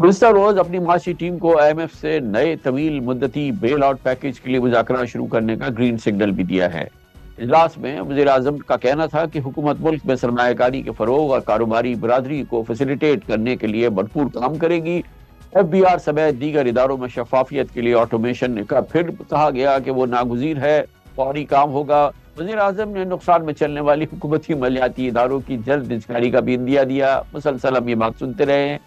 گزشتہ روز اپنی معاشی ٹیم کو IMF سے نئے طویل مدتی بیل آؤٹ پیکیج کے لیے مذاکرات شروع کرنے کا گرین سگنل بھی دیا ہے۔ اجلاس میں وزیر اعظم کا کہنا تھا کہ حکومت ملک میں سرمایہ کاری کے فروغ اور کاروباری برادری کو فیسیلیٹیٹ کرنے کے لیے بھرپور کام کرے گی۔ FBR سمیت دیگر اداروں میں شفافیت کے لیے آٹومیشن کا پھر کہا گیا کہ وہ ناگزیر ہے، فوری کام ہوگا۔ وزیر اعظم نے نقصان میں چلنے والی حکومتی مالیاتی اداروں کی جلد نجکاری کا بھی عندیہ دیا۔ مسلسل ہم یہ بات سنتے رہے ہیں۔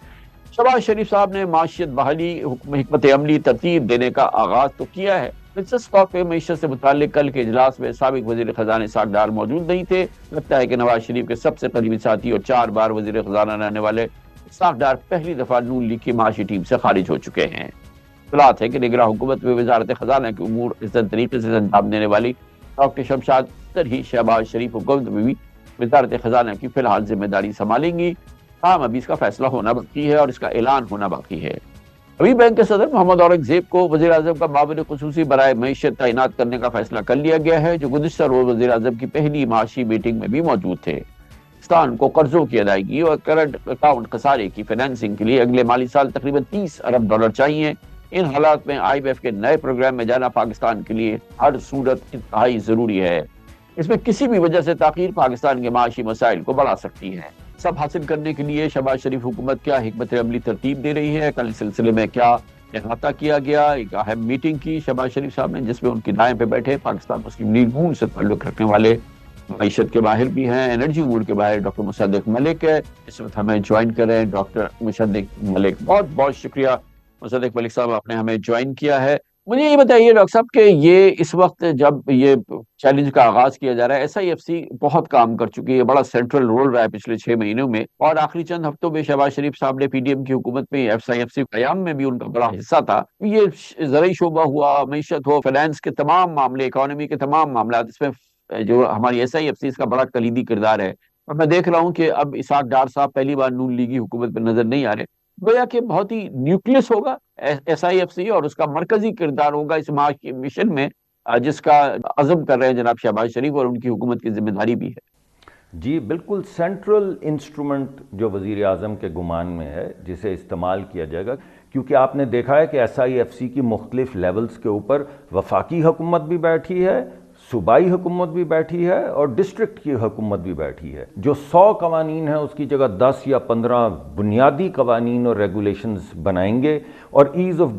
شہباز شریف صاحب نے معیشت بحالی حکمت عملی ترتیب دینے کا آغاز تو کیا ہے۔ پرنسس اسٹاک پہ معیشت سے متعلق کل کے اجلاس میں سابق وزیر خزانہ اسحاق ڈار موجود نہیں تھے۔ لگتا ہے کہ نواز شریف کے سب سے قریبی ساتھی اور 4 بار وزیر خزانہ رہنے والے اسحاق ڈار پہلی دفعہ نون لیگ کی معاشی ٹیم سے خارج ہو چکے ہیں۔ اطلاعات ہے کہ نگراں حکومت میں وزارت خزانہ کے امور احسن طریقے سے انجام دینے والی ڈاکٹر شمشاد اختر ہی شہباز شریف حکومت میں بھی وزارت خزانہ کی فی الحال ذمہ داری سنبھالیں گی۔ ابھی اس کا فیصلہ ہونا باقی ہے اور اس کا اعلان ہونا باقی ہے۔ ابھی بینک کے صدر محمد اورنگزیب کو وزیر اعظم کا معاون خصوصی برائے معیشت تعینات کرنے کا فیصلہ کر لیا گیا ہے، جو گزشتہ روز وزیر اعظم کی پہلی معاشی میٹنگ میں بھی موجود تھے۔ پاکستان کو قرضوں کی ادائیگی اور کرنٹ اکاؤنٹ خسارے کی فائنینسنگ کے لیے اگلے مالی سال تقریباً $30 ارب چاہیے۔ ان حالات میں IMF کے نئے پروگرام میں جانا پاکستان کے لیے ہر صورت انتہائی ضروری ہے۔ اس میں کسی بھی وجہ سے تاخیر پاکستان کے معاشی مسائل کو بڑھا سکتی ہے۔ سب حاصل کرنے کے لیے شہباز شریف حکومت کیا حکمت عملی ترتیب دے رہی ہے؟ کل اس سلسلے میں کیا احاطہ کیا گیا؟ ایک اہم میٹنگ کی شہباز شریف صاحب نے، جس میں ان کی دائیں پہ بیٹھے پاکستان مسلم لیگ نون سے تعلق رکھنے والے معیشت کے باہر بھی ہیں، انرجی امور کے باہر ڈاکٹر مصدق ملک ہے۔ اس وقت ہمیں جوائن کر رہے ہیں ڈاکٹر مصدق ملک۔ بہت بہت شکریہ مصدق ملک صاحب، آپ نے ہمیں جوائن کیا ہے۔ مجھے یہ بتائیے ڈاکٹر صاحب کہ یہ اس وقت جب یہ چیلنج کا آغاز کیا جا رہا ہے، SIFC بہت کام کر چکی ہے، بڑا سینٹرل رول رہا ہے پچھلے 6 مہینوں میں، اور آخری چند ہفتوں میں شہباز شریف صاحب نے PDM کی حکومت میں SIFC قیام میں بھی ان کا بڑا حصہ تھا۔ یہ زرعی شعبہ ہوا، معیشت ہو، فائنانس کے تمام معاملے، اکانومی کے تمام معاملات، اس میں جو ہماری SIFC اس کا بڑا کلیدی کردار ہے۔ اور میں دیکھ رہا ہوں کہ اب اسحاق ڈار صاحب پہلی بار نون لیگی حکومت میں نظر نہیں آ رہے، گویا کہ بہت ہی نیوکلس ہوگا SIFC اور اس کا مرکزی کردار ہوگا اس معاشی مشن میں، جس کا عزم کر رہے ہیں جناب شہباز شریف، اور ان کی حکومت کی ذمہ داری بھی ہے۔ جی بالکل، سینٹرل انسٹرومنٹ جو وزیر اعظم کے گمان میں ہے، جسے استعمال کیا جائے گا، کیونکہ آپ نے دیکھا ہے کہ SIFC کی مختلف لیولز کے اوپر وفاقی حکومت بھی بیٹھی ہے، صوبائی حکومت بھی بیٹھی ہے اور ڈسٹرکٹ کی حکومت بھی بیٹھی ہے۔ جو 100 قوانین ہیں اس کی جگہ 10 یا 15 بنیادی قوانین اور ریگولیشنز بنائیں گے اور ایز آف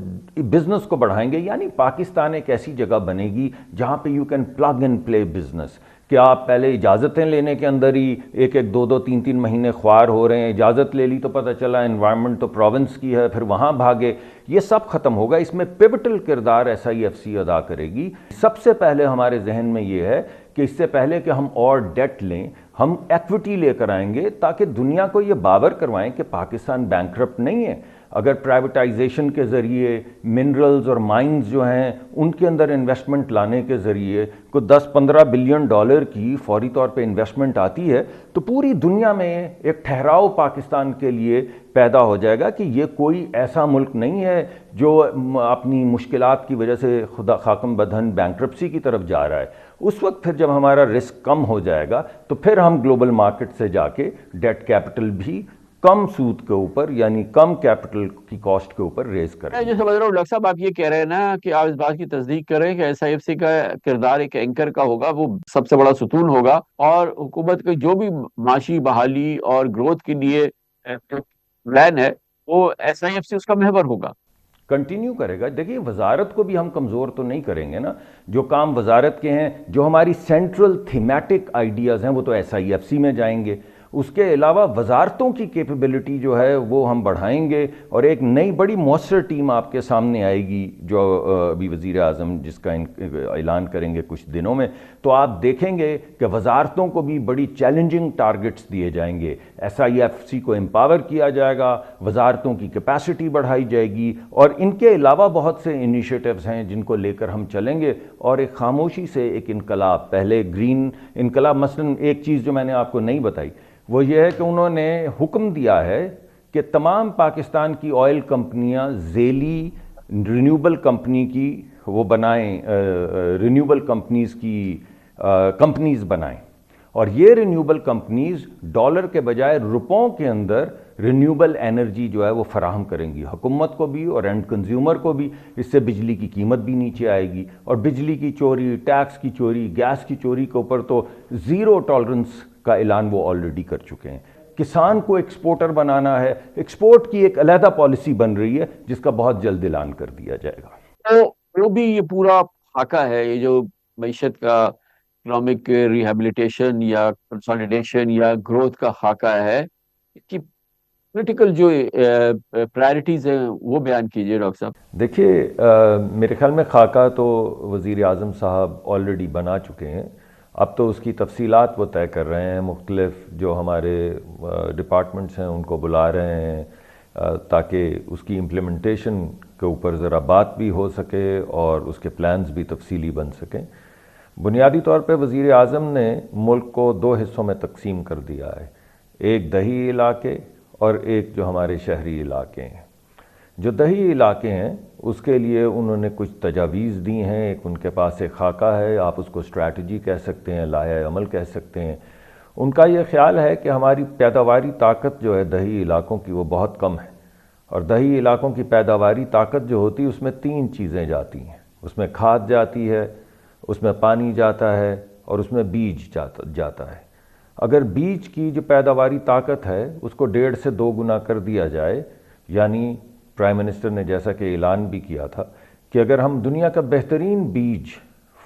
بزنس کو بڑھائیں گے۔ یعنی پاکستان ایک ایسی جگہ بنے گی جہاں پہ you can plug and play business, کہ آپ پہلے اجازتیں لینے کے اندر ہی ایک 2 3 مہینے خوار ہو رہے ہیں، اجازت لے لی تو پتہ چلا انوائرمنٹ تو پروونس کی ہے، پھر وہاں بھاگے، یہ سب ختم ہوگا۔ اس میں پیوٹل کردار SIFC ادا کرے گی۔ سب سے پہلے ہمارے ذہن میں یہ ہے کہ اس سے پہلے کہ ہم اور ڈیٹ لیں، ہم ایکوٹی لے کر آئیں گے تاکہ دنیا کو یہ باور کروائیں کہ پاکستان بینکرپٹ نہیں ہے۔ اگر پرائیویٹائزیشن کے ذریعے منرلز اور مائنز جو ہیں ان کے اندر انویسٹمنٹ لانے کے ذریعے کوئی 10-15 بلین ڈالر کی فوری طور پہ انویسٹمنٹ آتی ہے، تو پوری دنیا میں ایک ٹھہراؤ پاکستان کے لیے پیدا ہو جائے گا کہ یہ کوئی ایسا ملک نہیں ہے جو اپنی مشکلات کی وجہ سے خدا خاکم بدہن بینکرپسی کی طرف جا رہا ہے۔ اس وقت پھر جب ہمارا رسک کم ہو جائے گا تو پھر ہم گلوبل مارکیٹ سے جا کے ڈیٹ کیپٹل بھی کم سود کے اوپر، یعنی کم کیپٹل کی کاسٹ کے اوپر ریز کریں۔ میں جو سمجھ رہا ہوں ڈاکٹر صاحب، آپ یہ کہہ رہے ہیں نا کہ آپ اس بات کی تصدیق کر رہے ہیں کہ SIFC کا کردار ایک اینکر کا ہوگا، وہ سب سے بڑا ستون ہوگا، اور حکومت کے جو بھی معاشی بحالی اور گروتھ کے لیے پلان ہے وہ SIFC اس کا محور ہوگا، کنٹینیو کرے گا۔ دیکھیے وزارت کو بھی ہم کمزور تو نہیں کریں گے نا، جو کام وزارت کے ہیں، جو ہماری سینٹرل تھیمیٹک آئیڈیاز ہیں وہ تو SIFC میں جائیں گے۔ اس کے علاوہ وزارتوں کی کیپیبلٹی جو ہے وہ ہم بڑھائیں گے، اور ایک نئی بڑی مؤثر ٹیم آپ کے سامنے آئے گی جو ابھی وزیر اعظم جس کا اعلان کریں گے کچھ دنوں میں، تو آپ دیکھیں گے کہ وزارتوں کو بھی بڑی چیلنجنگ ٹارگٹس دیے جائیں گے۔ SIFC کو امپاور کیا جائے گا، وزارتوں کی کیپیسٹی بڑھائی جائے گی، اور ان کے علاوہ بہت سے انیشیٹوز ہیں جن کو لے کر ہم چلیں گے، اور ایک خاموشی سے ایک انقلاب، پہلے گرین انقلاب۔ مثلا ایک چیز جو میں نے آپ کو نہیں بتائی وہ یہ ہے کہ انہوں نے حکم دیا ہے کہ تمام پاکستان کی آئل کمپنیاں ذیلی رینیوبل کمپنی کی وہ بنائیں، رینیوبل کمپنیز کی کمپنیز بنائیں، اور یہ رینیوبل کمپنیز ڈالر کے بجائے روپوں کے اندر رینیوبل انرجی جو ہے وہ فراہم کریں گی حکومت کو بھی اور اینڈ کنزیومر کو بھی. اس سے بجلی کی قیمت بھی نیچے آئے گی, اور بجلی کی چوری, ٹیکس کی چوری, گیس کی چوری کے اوپر تو زیرو ٹالرنس کا اعلان وہ آلریڈی کر چکے ہیں. کسان کو ایکسپورٹر بنانا ہے, ایکسپورٹ کی ایک علیحدہ پالیسی بن رہی ہے جس کا بہت جلد اعلان کر دیا جائے گا. تو وہ بھی یہ پورا خاکہ ہے, یہ جو معیشت کا اکنامک ریہیبلیٹیشن یا کنسالیڈیشن یا گروتھ کا خاکہ ہے, اس کی پولیٹیکل جو پرائرٹیز ہیں وہ بیان کیجیے ڈاکٹر صاحب. دیکھیے, میرے خیال میں خاکہ تو وزیر اعظم صاحب آلریڈی بنا چکے ہیں. اب تو اس کی تفصیلات وہ طے کر رہے ہیں, مختلف جو ہمارے ڈپارٹمنٹس ہیں ان کو بلا رہے ہیں تاکہ اس کی امپلیمنٹیشن کے اوپر ذرا بات بھی ہو سکے اور اس کے پلانز بھی تفصیلی بن سکیں. بنیادی طور پہ وزیر اعظم نے ملک کو 2 حصوں میں تقسیم کر دیا ہے, ایک دیہی علاقے اور ایک جو ہمارے شہری علاقے ہیں. جو دیہی علاقے ہیں اس کے لیے انہوں نے کچھ تجاویز دی ہیں. ایک ان کے پاس ایک خاکہ ہے, آپ اس کو اسٹریٹجی کہہ سکتے ہیں, لائحہ عمل کہہ سکتے ہیں. ان کا یہ خیال ہے کہ ہماری پیداواری طاقت جو ہے دیہی علاقوں کی وہ بہت کم ہے, اور دیہی علاقوں کی پیداواری طاقت جو ہوتی ہے اس میں 3 چیزیں جاتی ہیں. اس میں کھاد جاتی ہے, اس میں پانی جاتا ہے, اور اس میں بیج جاتا ہے. اگر بیج کی جو پیداواری طاقت ہے اس کو 1.5 سے 2 گنا کر دیا جائے, یعنی پرائم منسٹر نے جیسا کہ اعلان بھی کیا تھا کہ اگر ہم دنیا کا بہترین بیج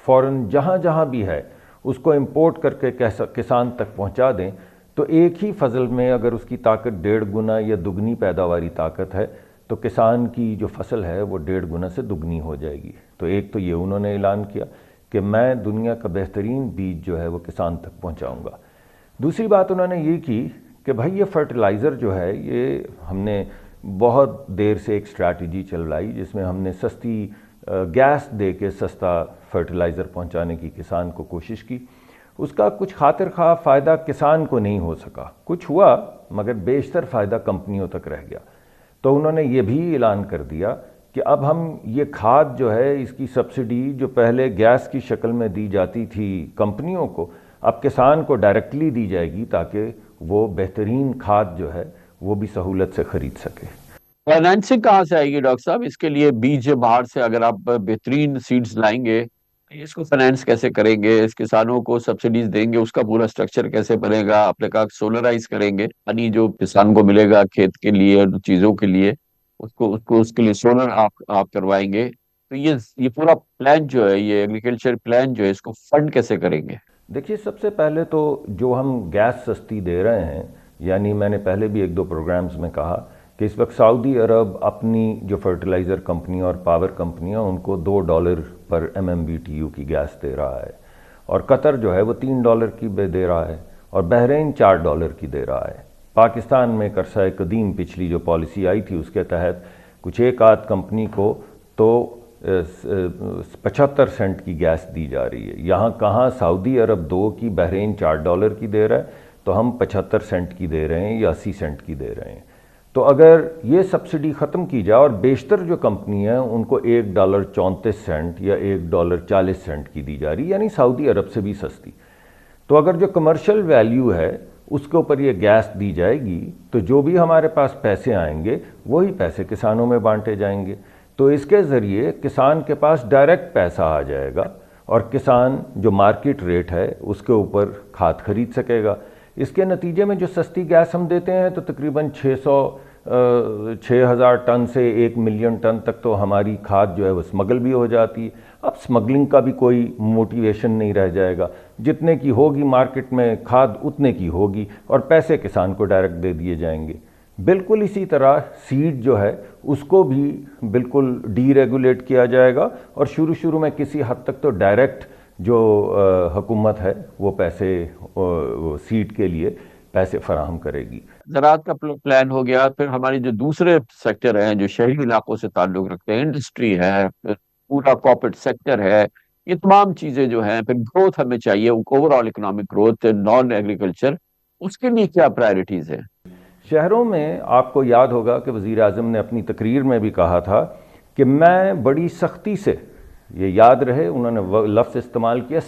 فوراً جہاں جہاں بھی ہے اس کو امپورٹ کر کے کسان تک پہنچا دیں, تو ایک ہی فصل میں اگر اس کی طاقت 1.5 گنا یا دگنی پیداواری طاقت ہے تو کسان کی جو فصل ہے وہ 1.5 گنا سے دگنی ہو جائے گی. تو ایک تو یہ انہوں نے اعلان کیا کہ میں دنیا کا بہترین بیج جو ہے وہ کسان تک پہنچاؤں گا. دوسری بات انہوں نے یہ کی کہ بھائی یہ فرٹیلائزر جو ہے یہ ہم نے بہت دیر سے ایک اسٹریٹجی چلائی جس میں ہم نے سستی گیس دے کے سستا فرٹیلائزر پہنچانے کی کسان کو کوشش کی. اس کا کچھ خاطر خواہ فائدہ کسان کو نہیں ہو سکا, کچھ ہوا مگر بیشتر فائدہ کمپنیوں تک رہ گیا. تو انہوں نے یہ بھی اعلان کر دیا کہ اب ہم یہ کھاد جو ہے اس کی سبسڈی جو پہلے گیس کی شکل میں دی جاتی تھی کمپنیوں کو, اب کسان کو ڈائریکٹلی دی جائے گی تاکہ وہ بہترین کھاد جو ہے وہ بھی سہولت سے خرید سکے. فائنینسنگ کہاں سے آئے گی ڈاکٹر صاحب اس کے لیے؟ بیج باہر سے اگر آپ بہترین سیڈز لائیں گے, اس کو فائنینس کیسے کریں گے؟ اس کسانوں کو سبسڈیز دیں گے, اس کا پورا سٹرکچر کیسے بنے گا؟ آپ نے کہا سولرائز کریں گے, یعنی جو کسان کو ملے گا کھیت کے لیے چیزوں کے لیے اس کے لیے سولر آپ کروائیں گے. تو یہ پورا پلان جو ہے, یہ ایگریکلچر پلان جو ہے, اس کو فنڈ کیسے کریں گے؟ دیکھیے, سب سے پہلے تو جو ہم گیس سستی دے رہے ہیں, یعنی میں نے پہلے بھی 1-2 پروگرامز میں کہا کہ اس وقت سعودی عرب اپنی جو فرٹیلائزر کمپنی اور پاور کمپنیاں ان کو $2 پر MMBTU کی گیس دے رہا ہے, اور قطر جو ہے وہ $3 کی دے رہا ہے, اور بحرین $4 کی دے رہا ہے. پاکستان میں ایک عرصہ قدیم پچھلی جو پالیسی آئی تھی اس کے تحت کچھ ایک آدھ کمپنی کو تو 75 سینٹ کی گیس دی جا رہی ہے. یہاں کہاں سعودی عرب 2 کی, بحرین $4 کی دے رہا ہے, تو ہم 75 سینٹ کی دے رہے ہیں یا 80 سینٹ کی دے رہے ہیں. تو اگر یہ سبسڈی ختم کی جائے, اور بیشتر جو کمپنی ہیں ان کو $1.34 یا $1.40 کی دی جا رہی ہے, یعنی سعودی عرب سے بھی سستی, تو اگر جو کمرشل ویلیو ہے اس کے اوپر یہ گیس دی جائے گی تو جو بھی ہمارے پاس پیسے آئیں گے وہی پیسے کسانوں میں بانٹے جائیں گے. تو اس کے ذریعے کسان کے پاس ڈائریکٹ پیسہ آ جائے گا, اور کسان جو مارکیٹ ریٹ ہے اس کے اوپر کھاد خرید سکے گا. اس کے نتیجے میں جو سستی گیس ہم دیتے ہیں تو تقریباً 6,000 ٹن سے 1 ملین ٹن تک تو ہماری کھاد جو ہے وہ سمگل بھی ہو جاتی ہے. اب سمگلنگ کا بھی کوئی موٹیویشن نہیں رہ جائے گا, جتنے کی ہوگی مارکیٹ میں کھاد اتنے کی ہوگی, اور پیسے کسان کو ڈائریکٹ دے دیے جائیں گے. بالکل اسی طرح سیڈ جو ہے اس کو بھی بالکل ڈی ریگولیٹ کیا جائے گا, اور شروع میں کسی حد تک تو ڈائریکٹ جو حکومت ہے وہ پیسے سیڈ کے لیے پیسے فراہم کرے گی. زراعت کا پلان ہو گیا, پھر ہماری جو دوسرے سیکٹر ہیں جو شہری علاقوں سے تعلق رکھتے ہیں, انڈسٹری ہے, پورا کارپوریٹ سیکٹر ہے, یہ تمام چیزیں جو ہیں, پھر گروتھ ہمیں چاہیے, overall economic growth, non agriculture, اس کے لیے کیا پرائرٹیز ہیں؟ شہروں میں آپ کو یاد ہوگا کہ وزیر اعظم نے اپنی تقریر میں بھی کہا تھا کہ میں بڑی سختی سے, یہ یاد رہے انہوں نے لفظ استعمال کیا,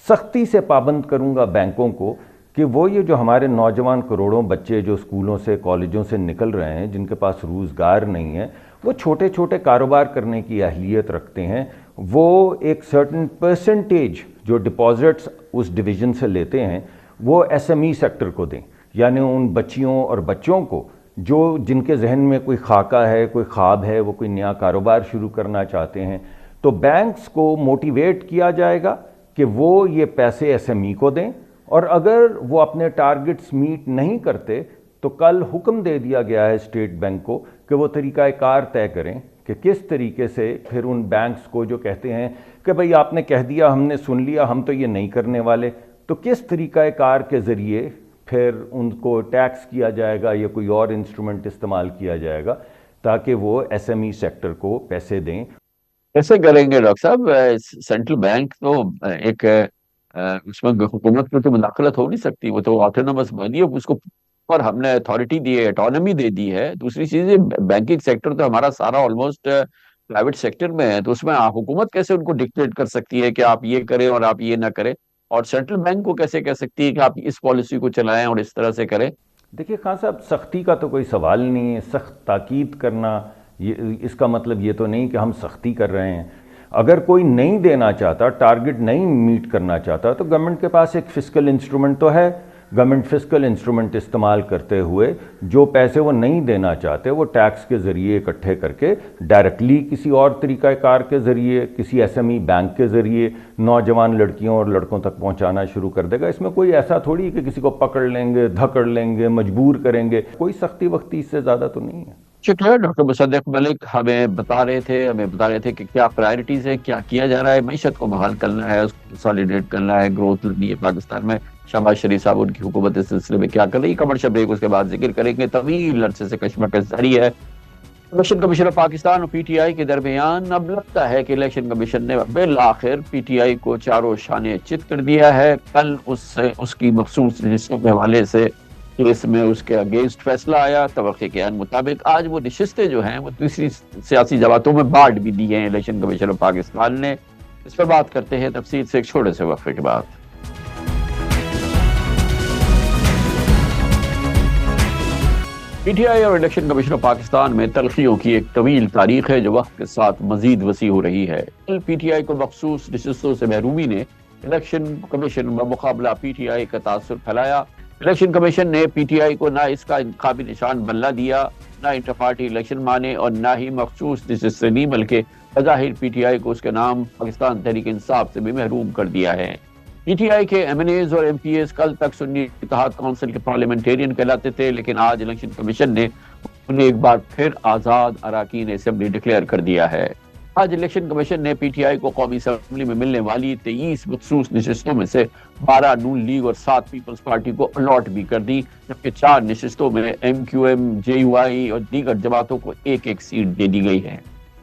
سختی سے پابند کروں گا بینکوں کو کہ وہ یہ جو ہمارے نوجوان کروڑوں بچے جو اسکولوں سے کالجوں سے نکل رہے ہیں، جن کے پاس روزگار نہیں ہے، وہ چھوٹے چھوٹے کاروبار کرنے کی اہلیت رکھتے ہیں، وہ ایک سرٹن پرسنٹیج جو ڈپازٹس اس ڈویژن سے لیتے ہیں وہ ایس ایم ای سیکٹر کو دیں، یعنی ان بچیوں اور بچوں کو جو جن کے ذہن میں کوئی خاکہ ہے، کوئی خواب ہے، وہ کوئی نیا کاروبار شروع کرنا چاہتے ہیں، تو بینکس کو موٹیویٹ کیا جائے گا کہ وہ یہ پیسے ایس ایم ای کو دیں، اور اگر وہ اپنے ٹارگٹس میٹ نہیں کرتے تو کل حکم دے دیا گیا ہے اسٹیٹ بینک کو کہ وہ طریقہ کار طے کریں کہ کس طریقے سے پھر ان بینکس کو جو کہتے ہیں کہ بھئی آپ نے کہہ دیا، ہم نے سن لیا، ہم تو یہ نہیں کرنے والے، تو کس طریقہ کار کے ذریعے پھر ان کو ٹیکس کیا جائے گا یا کوئی اور انسٹرومنٹ استعمال کیا جائے گا تاکہ وہ ایس ایم ای سیکٹر کو پیسے دیں۔ کیسے کریں گے ڈاکٹر صاحب؟ سینٹرل بینک تو ایک اس میں حکومت میں تو مداخلت ہو نہیں سکتی، وہ تو آٹونومس بنی ہے، اس کو پر ہم نے اتھارٹی دی ہے، اٹانومی دے دی ہے۔ دوسری چیز بینکنگ سیکٹر تو ہمارا سارا آلموسٹ پرائیویٹ سیکٹر میں ہے، تو اس میں حکومت کیسے ان کو ڈکٹیٹ کر سکتی ہے کہ آپ یہ کریں اور آپ یہ نہ کریں، اور سینٹرل بینک کو کیسے کہہ سکتی ہے کہ آپ اس پالیسی کو چلائیں اور اس طرح سے کریں؟ دیکھیے خان صاحب، سختی کا تو کوئی سوال نہیں ہے، سخت تاکید کرنا اس کا مطلب یہ تو نہیں کہ ہم سختی کر رہے ہیں۔ اگر کوئی نہیں دینا چاہتا، ٹارگٹ نہیں میٹ کرنا چاہتا، تو گورنمنٹ کے پاس ایک فسکل انسٹرومنٹ تو ہے، گورنمنٹ فسکل انسٹرومنٹ استعمال کرتے ہوئے جو پیسے وہ نہیں دینا چاہتے وہ ٹیکس کے ذریعے اکٹھے کر کے ڈائریکٹلی کسی اور طریقہ کار کے ذریعے، کسی ایس ایم ای بینک کے ذریعے نوجوان لڑکیوں اور لڑکوں تک پہنچانا شروع کر دے گا۔ اس میں کوئی ایسا تھوڑی کہ کسی کو پکڑ لیں گے، دھکڑ لیں گے، مجبور کریں گے، کوئی سختی وقتی اس سے زیادہ تو نہیں ہے۔ شکریہ ڈاکٹر مصدق ملک، ہمیں بتا رہے تھے کہ کیا پرائرٹیز ہے، کیا کیا جا رہا ہے، معیشت کو بحال کرنا ہے، اس کو کنسالیڈیٹ کرنا ہے، گروتھ لانی ہے پاکستان میں۔ شہباز شریف صاحب ان کی حکومت اس سلسلے میں کیا کر رہی ہے، کمرشل بریک اس کے بعد ذکر کریں گے۔ طویل عرصے سے کشمکش جاری ہے الیکشن کمیشن آف پاکستان اور پی ٹی آئی کے درمیان۔ اب لگتا ہے کہ الیکشن کمیشن نے بالآخر پی ٹی آئی کو چاروں شانے چت کر دیا ہے۔ کل اس کی مخصوص رجسٹروں کے حوالے سے کیس میں اس کے اگینسٹ فیصلہ آیا۔ توقع کے عین مطابق آج وہ نشستیں جو ہیں وہ دوسری سیاسی جماعتوں میں بانٹ بھی دی ہیں الیکشن کمیشن آف پاکستان نے۔ اس پر بات کرتے ہیں تفصیل سے ایک چھوٹے سے وقفے کے بعد۔ پی ٹی آئی اور الیکشن کمیشن آف پاکستان میں تلخیوں کی ایک طویل تاریخ ہے جو وقت کے ساتھ مزید وسیع ہو رہی ہے۔ کل پی ٹی آئی کو مخصوص نشستوں سے محرومی نے الیکشن کمیشن بمقابلہ پی ٹی آئی کا تاثر پھیلایا۔ الیکشن کمیشن نے پی ٹی آئی کو نہ اس کا انتخابی نشان بلہ دیا، نہ انٹر پارٹی الیکشن مانے، اور نہ ہی مخصوص نشستیں دی، بلکہ بظاہر پی ٹی آئی کو اس کے نام پاکستان تحریک انصاف سے بھی محروم کر دیا ہے۔ پی ٹی آئی کے ایم این ایز اور ایم پی ایز کل تک سنی اتحاد کونسل کے پارلیمنٹیرین کہلاتے تھے، لیکن آج الیکشن کمیشن نے انہیں ایک بار پھر آزاد اراکین اسمبلی ڈکلیئر کر دیا ہے۔ آج الیکشن کمیشن نے پی ٹی آئی کو قومی اسمبلی میں ملنے والی 23 مخصوص نشستوں میں سے 12 نون لیگ اور 7 پیپلز پارٹی کو الاٹ بھی کر دی، جبکہ 4 نشستوں میں M Q M, J U I اور دیگر جماعتوں کو ایک ایک سیٹ دے دی گئی ہے۔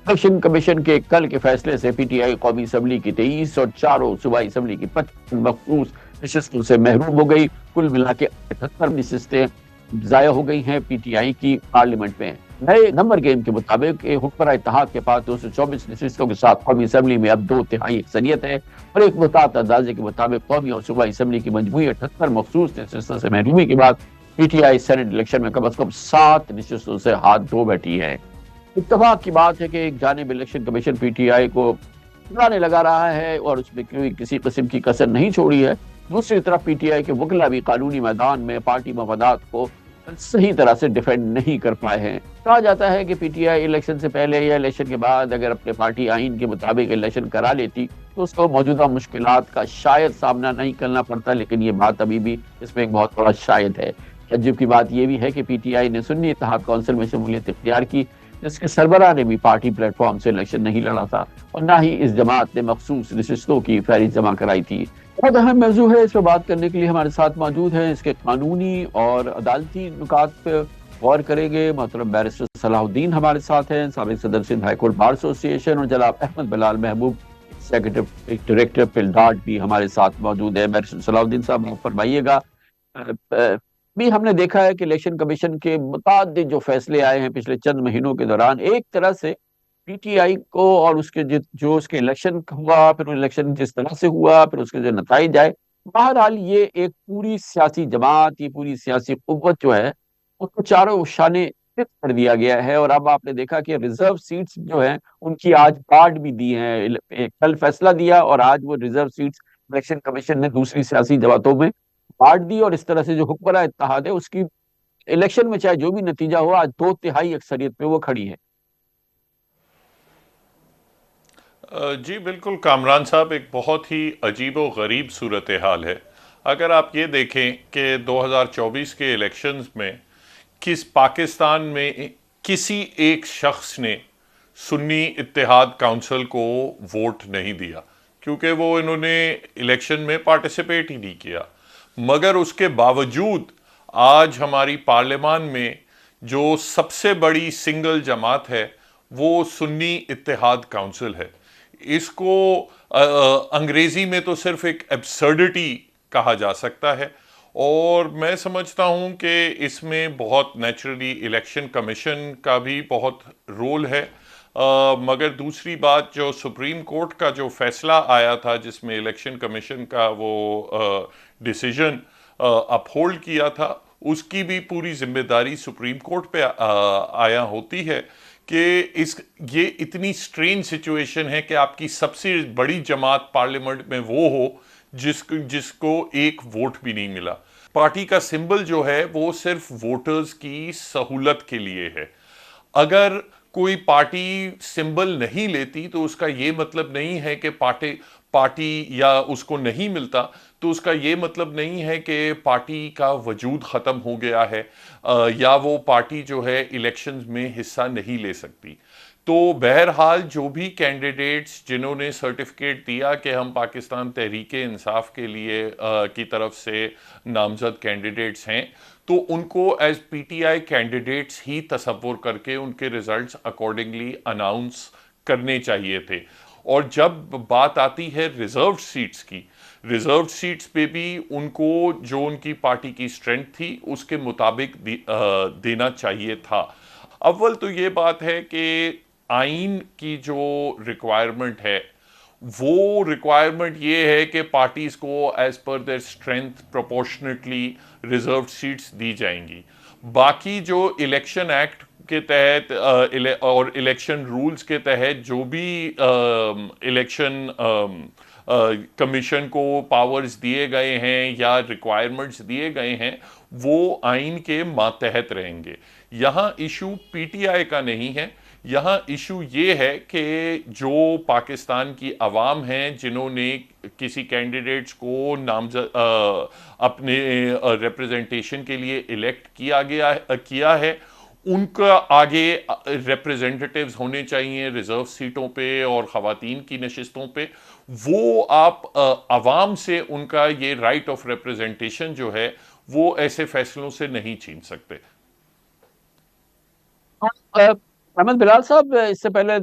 الیکشن کمیشن کے کل کے فیصلے سے پی ٹی آئی قومی اسمبلی کی 23 اور چاروں صوبائی اسمبلی کی 25 مخصوص نشستوں سے محروم ہو گئی۔ کل ملا کے 78 نشستیں ضائع ہو گئی ہیں پی ٹی آئی کی پارلیمنٹ میں۔ نئے نمبر گیم کے مطابق حکمراں اتحاد کے پاس 224 نشستوں کے ساتھ قومی اسمبلی میں اب 2/3 اکثریت ہے، اور ایک محتاط اندازے کے مطابق قومی اور صوبائی اسمبلی کی مجموعی 78 مخصوص نشستوں سے محرومی کے بعد پی ٹی آئی سینٹ الیکشن میں کم از کم 7 نشستوں سے ہاتھ دھو بیٹھی ہے۔ اتفاق کی بات ہے کہ ایک جانب الیکشن کمیشن پی ٹی آئی کو پرانے لگا رہا ہے اور اس میں کسی قسم کی کسر نہیں چھوڑی ہے، دوسری طرف پی ٹی آئی کے وکلا بھی قانونی میدان میں پارٹی مفادات کو صحیح طرح سے ڈیفینڈ نہیں کر پائے ہیں۔ کہا جاتا ہے کہ پی ٹی آئی الیکشن سے پہلے یا الیکشن کے بعد اگر اپنے پارٹی آئین کے مطابق الیکشن کرا لیتی تو اس کو موجودہ مشکلات کا شاید سامنا نہیں کرنا پڑتا، لیکن یہ بات ابھی بھی اس میں ایک بہت بڑا شاید ہے۔ تعجب کی بات یہ بھی ہے کہ پی ٹی آئی نے سنی اتحاد کونسل میں شمولیت اختیار کی، جس کے سربراہ نے بھی پارٹی پلیٹ فارم سے الیکشن نہیں لڑا تھا، اور نہ ہی اس جماعت نے مخصوص نشستوں کی فہرست جمع کرائی تھی۔ بہت اہم موضوع ہے، اس پہ بات کرنے کے لیے ہمارے ساتھ موجود ہیں، اس کے قانونی اور عدالتی نکات پہ غور کریں گے محترم بیرسٹر صلاح الدین ہمارے ساتھ ہیں، سابق صدر سندھ ہائی کورٹ بار ایسوسی ایشن، اور جناب احمد بلال محبوب ایگزیکٹو ڈائریکٹر پلڈاٹ بھی ہمارے ساتھ موجود ہے۔ بیرسٹر صلاح الدین صاحب آپ فرمائیے گا، بھی ہم نے دیکھا ہے کہ الیکشن کمیشن کے متعدد جو فیصلے آئے ہیں پچھلے چند مہینوں کے دوران، ایک طرح سے پی ٹی آئی کو اور اس کے جو اس کے الیکشن ہوا، پھر الیکشن جس طرح سے ہوا، پھر اس کے جو نتائج آئے، بہرحال یہ ایک پوری سیاسی جماعت، یہ پوری سیاسی قوت جو ہے اس کو چاروں شانے فکس کر دیا گیا ہے، اور اب آپ نے دیکھا کہ ریزرو سیٹس جو ہیں ان کی آج کارڈ بھی دی ہیں، کل فیصلہ دیا اور آج وہ ریزرو سیٹس الیکشن کمیشن نے دوسری سیاسی جماعتوں میں بانٹ دی، اور اس طرح سے جو حکمراں اتحاد ہے اس کی الیکشن میں چاہے جو بھی نتیجہ ہو آج 2/3 اکثریت پہ وہ کھڑی ہے۔ جی بالکل کامران صاحب، ایک بہت ہی عجیب و غریب صورتحال ہے۔ اگر آپ یہ دیکھیں کہ 2024 کے الیکشنز میں پاکستان میں کسی ایک شخص نے سنی اتحاد کونسل کو ووٹ نہیں دیا، کیونکہ وہ انہوں نے الیکشن میں پارٹیسپیٹ ہی نہیں کیا، مگر اس کے باوجود آج ہماری پارلیمان میں جو سب سے بڑی سنگل جماعت ہے وہ سنی اتحاد کونسل ہے۔ اس کو انگریزی میں تو صرف ایک ایبسرڈٹی کہا جا سکتا ہے، اور میں سمجھتا ہوں کہ اس میں بہت نیچرلی الیکشن کمیشن کا بھی بہت رول ہے، مگر دوسری بات جو سپریم کورٹ کا جو فیصلہ آیا تھا جس میں الیکشن کمیشن کا وہ ڈیسیژن اپہولڈ کیا تھا، اس کی بھی پوری ذمہ داری سپریم کورٹ پہ آیا ہوتی ہے کہ یہ اتنی سٹرینج سچویشن ہے کہ آپ کی سب سے بڑی جماعت پارلیمنٹ میں وہ ہو جس کو ایک ووٹ بھی نہیں ملا۔ پارٹی کا سمبل جو ہے وہ صرف ووٹرز کی سہولت کے لیے ہے۔ اگر کوئی پارٹی سمبل نہیں لیتی تو اس کا یہ مطلب نہیں ہے کہ پارٹی یا اس کو نہیں ملتا تو اس کا یہ مطلب نہیں ہے کہ پارٹی کا وجود ختم ہو گیا ہے یا وہ پارٹی جو ہے الیکشنز میں حصہ نہیں لے سکتی۔ تو بہرحال جو بھی کینڈیڈیٹس جنہوں نے سرٹیفکیٹ دیا کہ ہم پاکستان تحریک انصاف کے لیے کی طرف سے نامزد کینڈیڈیٹس ہیں، تو ان کو as P T I candidates ہی تصور کر کے ان کے ریزلٹس اکارڈنگلی اناؤنس کرنے چاہیے تھے۔ اور جب بات آتی ہے ریزروڈ سیٹس کی، ریزروڈ سیٹس پہ بھی ان کو جو ان کی پارٹی کی اسٹرینتھ تھی اس کے مطابق دینا چاہیے تھا۔ اول تو یہ بات ہے کہ آئین کی جو ریکوائرمنٹ ہے وہ ریکوائرمنٹ یہ ہے کہ پارٹیز کو as per their strength proportionately reserved seats دی جائیں گی۔ باقی جو الیکشن ایکٹ کے تحت اور الیکشن رولز کے تحت جو بھی الیکشن کمیشن کو پاورز دیے گئے ہیں یا ریکوائرمنٹس دیے گئے ہیں وہ آئین کے ماتحت رہیں گے۔ یہاں ایشو پی ٹی آئی کا نہیں ہے، یہاں ایشو یہ ہے کہ جو پاکستان کی عوام ہیں جنہوں نے کسی کینڈیڈیٹس کو نامزد اپنے ریپریزنٹیشن کے لیے الیکٹ کیا ہے، ان کا آگے ریپریزنٹیٹیوز ہونے چاہیے ریزرو سیٹوں پہ اور خواتین کی نشستوں پہ۔ وہ آپ عوام سے ان کا یہ رائٹ آف ریپریزنٹیشن جو ہے وہ ایسے فیصلوں سے نہیں چھین سکتے۔ احمد بلال صاحب، اس سے پہلے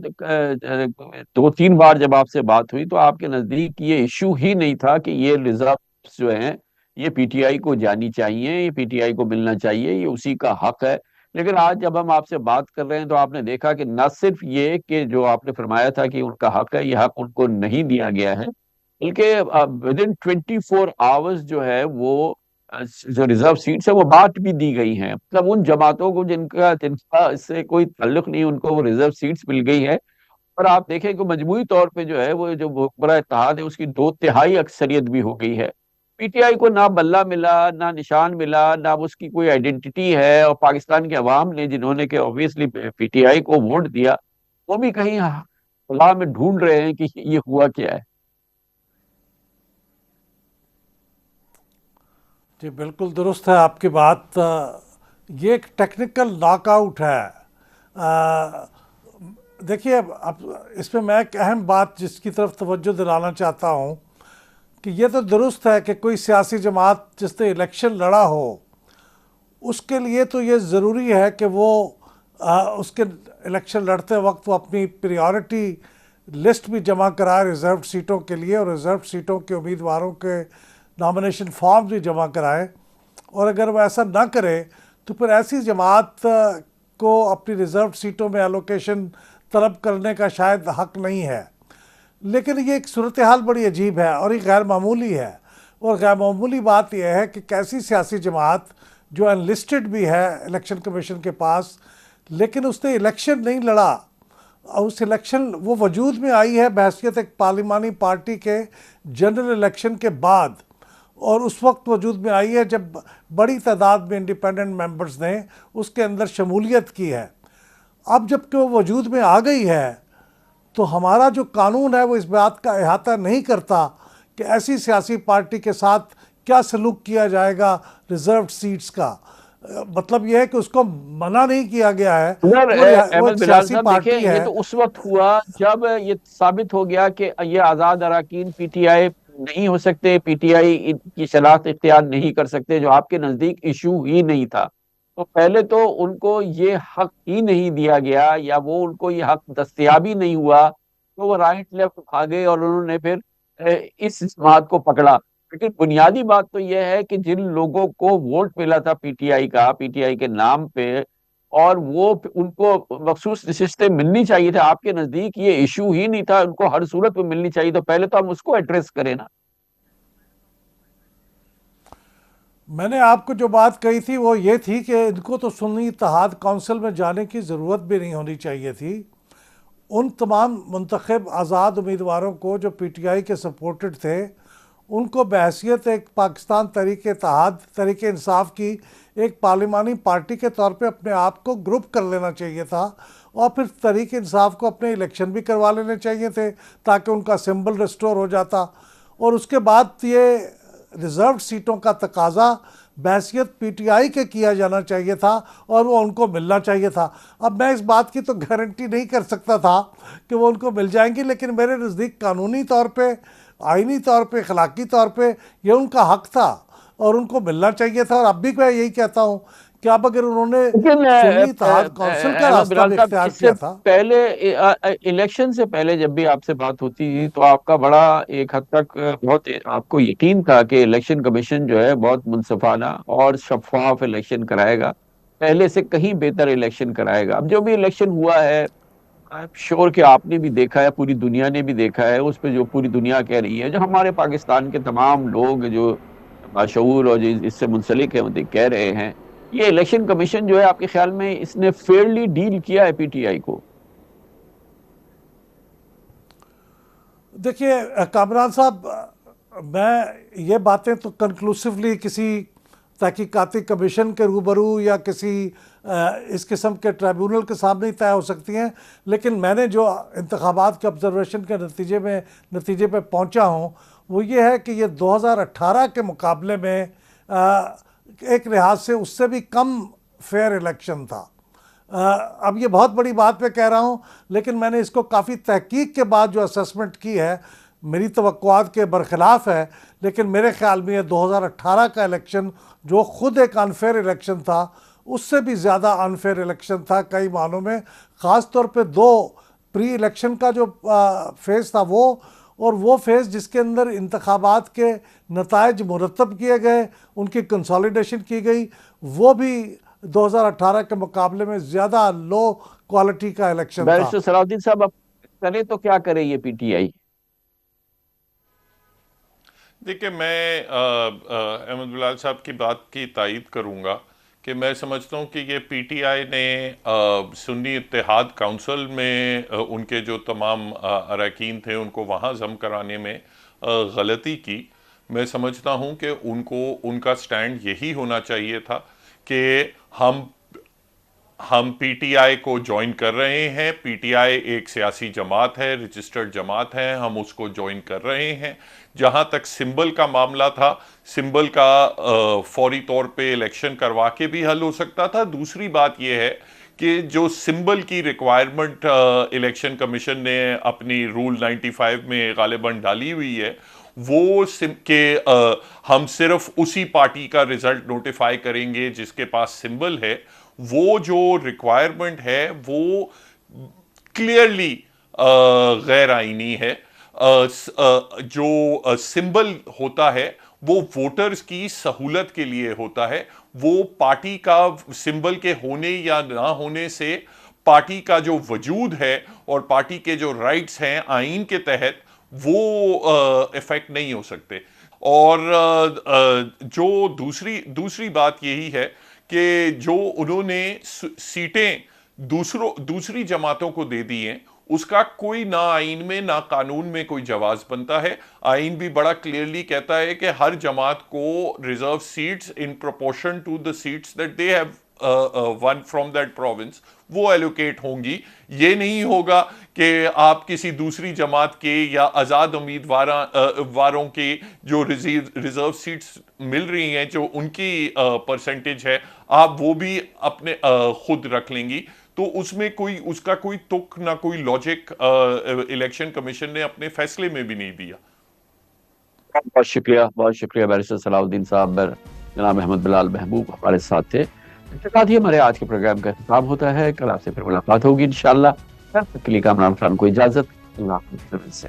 2-3 بار جب آپ سے بات ہوئی تو آپ کے نزدیک یہ ایشو ہی نہیں تھا کہ یہ ریزروز جو ہیں یہ پی ٹی آئی کو جانی چاہیے، یہ پی ٹی آئی کو ملنا چاہیے، یہ اسی کا حق ہے۔ لیکن آج جب ہم آپ سے بات کر رہے ہیں تو آپ نے دیکھا کہ نہ صرف یہ کہ جو آپ نے فرمایا تھا کہ ان کا حق ہے، یہ حق ان کو نہیں دیا گیا ہے، بلکہ ودن 24 آورز جو ہے وہ جو ریزرو سیٹس ہیں وہ بانٹ بھی دی گئی ہیں، مطلب ان جماعتوں کو جن کا اس سے کوئی تعلق نہیں ان کو وہ ریزرو سیٹس مل گئی ہے۔ اور آپ دیکھیں کہ مجموعی طور پہ جو ہے وہ جو حکمراں اتحاد ہے اس کی 2/3 اکثریت بھی ہو گئی ہے۔ پی ٹی آئی کو نہ بلہ ملا، نہ نشان ملا، نہ اس کی کوئی آئیڈینٹی ہے، اور پاکستان کے عوام نے جنہوں نے کہ اوبویسلی پی ٹی آئی کو ووٹ دیا وہ بھی کہیں خلا میں ڈھونڈ رہے ہیں کہ یہ ہوا کیا ہے۔ جی بالکل درست ہے آپ کی بات۔ یہ ایک ٹیکنیکل ناک آؤٹ ہے۔ دیکھیے اب اس میں ایک اہم بات جس کی طرف توجہ دلانا چاہتا ہوں کہ یہ تو درست ہے کہ کوئی سیاسی جماعت جس نے الیکشن لڑا ہو اس کے لیے تو یہ ضروری ہے کہ وہ اس کے الیکشن لڑتے وقت وہ اپنی پریورٹی لسٹ بھی جمع کرائے ریزروڈ سیٹوں کے لیے، اور ریزروڈ سیٹوں کے امیدواروں کے نامنیشن فارم بھی جمع کرائے۔ اور اگر وہ ایسا نہ کرے تو پھر ایسی جماعت کو اپنی ریزروڈ سیٹوں میں الوکیشن طلب کرنے کا شاید حق نہیں ہے۔ لیکن یہ ایک صورتحال بڑی عجیب ہے اور یہ غیر معمولی ہے۔ اور غیر معمولی بات یہ ہے کہ کیسی سیاسی جماعت جو انلسٹڈ بھی ہے الیکشن کمیشن کے پاس، لیکن اس نے الیکشن نہیں لڑا، اس الیکشن وہ وجود میں آئی ہے بحیثیت ایک پارلیمانی پارٹی کے جنرل الیکشن کے بعد، اور اس وقت وجود میں آئی ہے جب بڑی تعداد میں انڈیپینڈنٹ ممبرز نے اس کے اندر شمولیت کی ہے۔ اب جب کہ وہ وجود میں آ گئی ہے تو ہمارا جو قانون ہے وہ اس بات کا احاطہ نہیں کرتا کہ ایسی سیاسی پارٹی کے ساتھ کیا سلوک کیا جائے گا ریزروڈ سیٹس کا۔ مطلب یہ ہے کہ اس کو منع نہیں کیا گیا ہے، وہ احمد ایک بلال سیاسی صاحب پارٹی دیکھیں، ہے۔ یہ تو اس وقت ہوا جب یہ ثابت ہو گیا کہ یہ آزاد اراکین پی ٹی آئی نہیں ہو سکتے، پی ٹی آئی کی شناخت اختیار نہیں کر سکتے، جو آپ کے نزدیک ایشو ہی نہیں تھا۔ تو پہلے تو ان کو یہ حق ہی نہیں دیا گیا، یا وہ ان کو یہ حق دستیاب ہی نہیں ہوا، تو وہ رائٹ لیفٹ بھاگے اور انہوں نے پھر اس جماعت کو پکڑا۔ لیکن بنیادی بات تو یہ ہے کہ جن لوگوں کو ووٹ ملا تھا پی ٹی آئی کا، پی ٹی آئی کے نام پہ، اور وہ ان کو مخصوص نشستیں ملنی چاہیے تھے، آپ کے نزدیک یہ ایشو ہی نہیں تھا، ان کو ہر صورت پہ ملنی چاہیے، تو پہلے تو ہم اس کو ایڈریس کریں نا۔ میں نے آپ کو جو بات کہی تھی وہ یہ تھی کہ ان کو تو سنی اتحاد کونسل میں جانے کی ضرورت بھی نہیں ہونی چاہیے تھی۔ ان تمام منتخب آزاد امیدواروں کو جو پی ٹی آئی کے سپورٹڈ تھے، ان کو بحیثیت ایک پاکستان تحریک اتحاد تحریک انصاف کی ایک پارلیمانی پارٹی کے طور پہ اپنے آپ کو گروپ کر لینا چاہیے تھا، اور پھر تحریک انصاف کو اپنے الیکشن بھی کروا لینے چاہیے تھے تاکہ ان کا سمبل ریسٹور ہو جاتا، اور اس کے بعد یہ ریزروڈ سیٹوں کا تقاضا بحیثیت پی ٹی آئی کے کیا جانا چاہیے تھا اور وہ ان کو ملنا چاہیے تھا۔ اب میں اس بات کی تو گارنٹی نہیں کر سکتا تھا کہ وہ ان کو مل جائیں گی، لیکن میرے نزدیک قانونی طور پہ، آئینی طور پہ، اخلاقی طور پہ یہ ان کا حق تھا اور ان کو ملنا چاہیے تھا۔ اور اب بھی میں یہی کہتا ہوں کہ اب اگر انہوں نے لیکن سنی اتحاد کونسل کا احمد راستہ بلال بھی صاحب، اختیار اس سے کیا تھا۔ پہلے الیکشن سے پہلے جب بھی آپ سے بات ہوتی تھی تو آپ کا بڑا ایک حد تک بہت آپ کو یقین تھا کہ الیکشن کمیشن جو ہے بہت منصفانہ اور شفاف الیکشن کرائے گا، پہلے سے کہیں بہتر الیکشن کرائے گا۔ اب جو بھی الیکشن ہوا ہے، شور کہ آپ نے بھی دیکھا ہے، پوری دنیا نے بھی دیکھا ہے، اس پہ جو پوری دنیا کہہ رہی ہے، جو ہمارے پاکستان کے تمام لوگ جو باشعور اور جو اس سے منسلک ہیں وہ کہہ رہے ہیں، یہ الیکشن کمیشن جو ہے آپ کے خیال میں اس نے فیئرلی ڈیل کیا ہے پی ٹی آئی کو؟ دیکھیے کامران صاحب، میں یہ باتیں تو کنکلوسیولی کسی تحقیقاتی کمیشن کے روبرو یا کسی اس قسم کے ٹریبیونل کے سامنے ہی طے ہو سکتی ہیں، لیکن میں نے جو انتخابات کے آبزرویشن کے نتیجے پہ پہنچا ہوں وہ یہ ہے کہ یہ 2018 کے مقابلے میں ایک لحاظ سے اس سے بھی کم فیئر الیکشن تھا۔ اب یہ بہت بڑی بات پہ کہہ رہا ہوں، لیکن میں نے اس کو کافی تحقیق کے بعد جو اسیسمنٹ کی ہے، میری توقعات کے برخلاف ہے، لیکن میرے خیال میں یہ 2018 کا الیکشن جو خود ایک انفیئر الیکشن تھا، اس سے بھی زیادہ انفیئر الیکشن تھا کئی معنوں میں، خاص طور پہ دو پری الیکشن کا جو فیز تھا وہ، اور وہ فیز جس کے اندر انتخابات کے نتائج مرتب کیے گئے، ان کی کنسالیڈیشن کی گئی، وہ بھی 2018 کے مقابلے میں زیادہ لو کوالٹی کا الیکشن تھا۔ بیرسٹر صلاح الدین صاحب، اب کرے تو کیا کرے یہ پی ٹی آئی؟ دیکھیں، میں احمد بلال صاحب کی بات کی تائید کروں گا کہ میں سمجھتا ہوں کہ یہ پی ٹی آئی نے سنی اتحاد کونسل میں ان کے جو تمام اراکین تھے ان کو وہاں ضم کرانے میں غلطی کی۔ میں سمجھتا ہوں کہ ان کو ان کا سٹینڈ یہی ہونا چاہیے تھا کہ ہم پی ٹی آئی کو جوائن کر رہے ہیں، پی ٹی آئی ایک سیاسی جماعت ہے، رجسٹرڈ جماعت ہے، ہم اس کو جوائن کر رہے ہیں۔ جہاں تک سمبل کا معاملہ تھا، سمبل کا فوری طور پہ الیکشن کروا کے بھی حل ہو سکتا تھا۔ دوسری بات یہ ہے کہ جو سمبل کی ریکوائرمنٹ الیکشن کمیشن نے اپنی رول 95 میں غالباً ڈالی ہوئی ہے، وہ کہ ہم صرف اسی پارٹی کا رزلٹ نوٹیفائی کریں گے جس کے پاس سمبل ہے، وہ جو ریکوائرمنٹ ہے وہ کلیئرلی غیر آئینی ہے۔ جو سمبل ہوتا ہے وہ ووٹرز کی سہولت کے لیے ہوتا ہے، وہ پارٹی کا سمبل کے ہونے یا نہ ہونے سے پارٹی کا جو وجود ہے اور پارٹی کے جو رائٹس ہیں آئین کے تحت وہ افیکٹ نہیں ہو سکتے۔ اور جو دوسری بات یہی ہے کہ جو انہوں نے سیٹیں دوسری جماعتوں کو دے دی ہیں، اس کا کوئی نہ آئین میں نہ قانون میں کوئی جواز بنتا ہے. آئین بھی بڑا کلیئرلی کہتا ہے کہ ہر جماعت کو reserve seats in proportion to the seats that they have won from that province وہ ایلوکیٹ ہوں گی. یہ نہیں ہوگا کہ آپ کسی دوسری جماعت کے یا آزاد امیدواروں کے جو ریزرو سیٹس مل رہی ہیں جو ان کی پرسنٹیج ہے آپ وہ بھی اپنے خود رکھ لیں گی. تو اس میں اس کا کوئی تک نہ کوئی لاجک الیکشن کمیشن نے اپنے فیصلے میں بھی نہیں دیا. بہت شکریہ بیرسٹر صلاح الدین صاحب. جناب محمد بلال محبوب ہمارے ساتھ تھے. ساتھ ہی ہمارے آج کے پروگرام کا اختتام ہوتا ہے. کل آپ سے پھر ملاقات ہوگی انشاءاللہ. تب تک کے لیے کامران خان کو اجازت. اللہ حافظ.